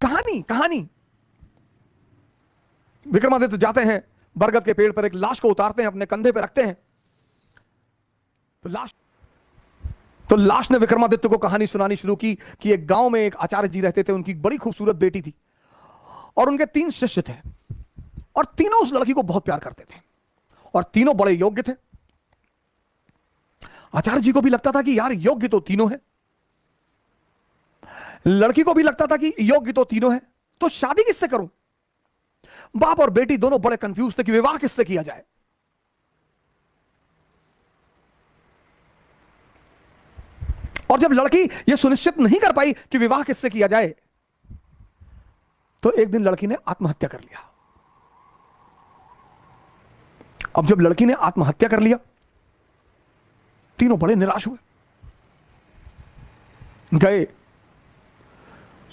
कहानी कहानी विक्रमादित्य जाते हैं, बरगद के पेड़ पर एक लाश को उतारते हैं, अपने कंधे पे रखते हैं। तो लाश ने विक्रमादित्य को कहानी सुनानी शुरू की कि एक गांव में एक आचार्य जी रहते थे, उनकी बड़ी खूबसूरत बेटी थी और उनके 3 शिष्य थे और तीनों उस लड़की को बहुत प्यार करते थे और तीनों बड़े योग्य थे। आचार्य जी को भी लगता था कि यार योग्य तो तीनों है, लड़की को भी लगता था कि योग्य तो तीनों है, तो शादी किससे करूं? बाप और बेटी दोनों बड़े कंफ्यूज थे कि विवाह किससे किया जाए। और जब लड़की यह सुनिश्चित नहीं कर पाई कि विवाह किससे किया जाए, तो एक दिन लड़की ने आत्महत्या कर लिया। अब जब लड़की ने आत्महत्या कर लिया, तीनों बड़े निराश हुए, गए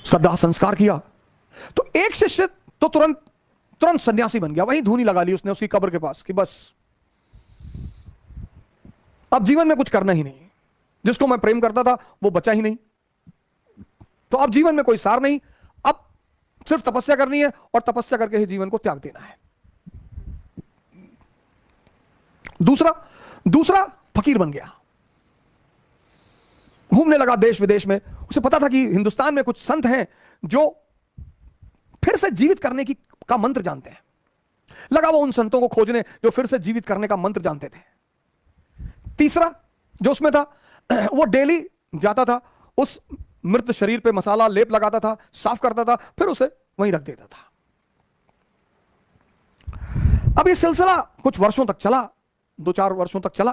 उसका दाह संस्कार किया। तो एक शिष्य तो तुरंत सन्यासी बन गया, वहीं धूनी लगा ली उसने उसकी कब्र के पास कि बस अब जीवन में कुछ करना ही नहीं, जिसको मैं प्रेम करता था वो बचा ही नहीं, तो अब जीवन में कोई सार नहीं, अब सिर्फ तपस्या करनी है और तपस्या करके ही जीवन को त्याग देना है। दूसरा फकीर बन गया, घूमने लगा देश विदेश में। उसे पता था कि हिंदुस्तान में कुछ संत हैं जो फिर से जीवित करने का मंत्र जानते हैं। लगा वो उन संतों को खोजने जो फिर से जीवित करने का मंत्र जानते थे। तीसरा जो उसमें था, वो डेली जाता था, उस मृत शरीर पे मसाला लेप लगाता था, साफ करता था, फिर उसे वहीं रख देता था। अब ये सिलसिला कुछ वर्षों तक चला, 2-4 वर्षों तक चला।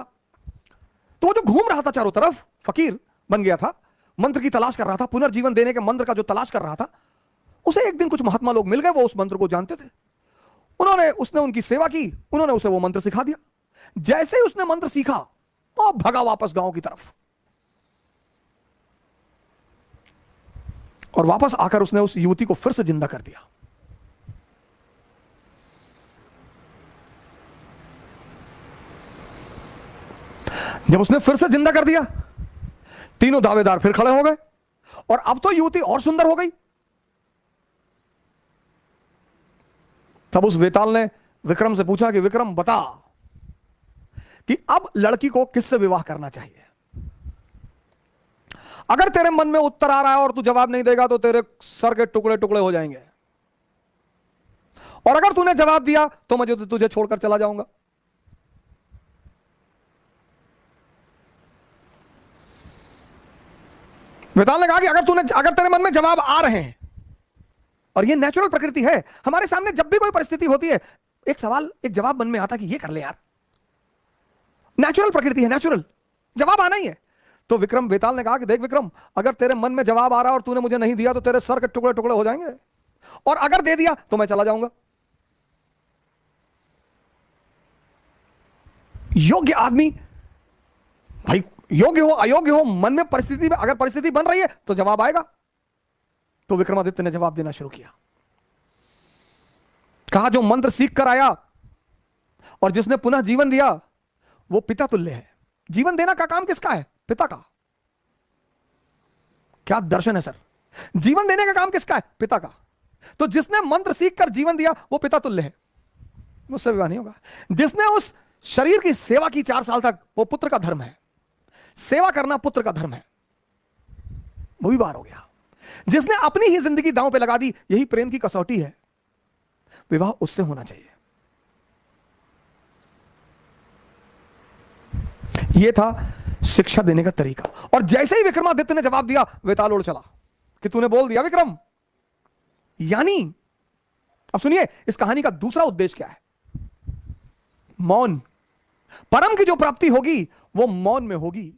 तो वो जो घूम रहा था चारों तरफ, फकीर बन गया था, मंत्र की तलाश कर रहा था, पुनर्जीवन देने के मंत्र का जो तलाश कर रहा था, उसे एक दिन कुछ महात्मा लोग मिल गए, वो उस मंत्र को जानते थे। उसने उनकी सेवा की, उन्होंने उसे वो मंत्र सिखा दिया। जैसे ही उसने मंत्र सीखा, वो भगा वापस गांव की तरफ, और वापस आकर उसने उस युवती को फिर से जिंदा कर दिया। जब उसने फिर से जिंदा कर दिया, तीनों दावेदार फिर खड़े हो गए और अब तो युवती और सुंदर हो गई। तब उस वेताल ने विक्रम से पूछा कि विक्रम बता कि अब लड़की को किससे विवाह करना चाहिए। अगर तेरे मन में उत्तर आ रहा है और तू जवाब नहीं देगा तो तेरे सर के टुकड़े टुकड़े हो जाएंगे, और अगर तूने जवाब दिया तो मैं तुझे छोड़कर चला जाऊंगा। वेताल ने कहा कि अगर तेरे मन में जवाब आ रहे हैं, और ये नेचुरल प्रकृति है, हमारे सामने जब भी कोई परिस्थिति होती है, एक जवाब मन में आता कि ये कर ले यार, नेचुरल प्रकृति है, नेचुरल जवाब आना ही है। तो वेताल ने कहा कि देख विक्रम, अगर तेरे मन में जवाब आ रहा है और तूने मुझे नहीं दिया तो तेरे सर के टुकड़े टुकड़े हो जाएंगे, और अगर दे दिया तो मैं चला जाऊंगा। योग्य आदमी, भाई योग्य हो अयोग्य हो, मन में परिस्थिति में अगर परिस्थिति बन रही है तो जवाब आएगा। तो विक्रमादित्य ने जवाब देना शुरू किया। कहा जो मंत्र सीख कर आया और जिसने पुनः जीवन दिया वो पिता तुल्य है। जीवन देना का काम किसका है? पिता का। क्या दर्शन है सर, जीवन देने का काम किसका है? पिता का। तो जिसने मंत्र सीख कर जीवन दिया वो पिता तुल्य है, उससे विवाह नहीं होगा। जिसने उस शरीर की सेवा की 4 साल तक, वो पुत्र का धर्म है, सेवा करना पुत्र का धर्म है, वो भी बाहर हो गया। जिसने अपनी ही जिंदगी दांव पे लगा दी, यही प्रेम की कसौटी है, विवाह उससे होना चाहिए। यह था शिक्षा देने का तरीका। और जैसे ही विक्रमादित्य ने जवाब दिया, वेताल उड़ चला कि तूने बोल दिया विक्रम। यानी अब सुनिए, इस कहानी का दूसरा उद्देश्य क्या है? मौन। परम की जो प्राप्ति होगी वो मौन में होगी।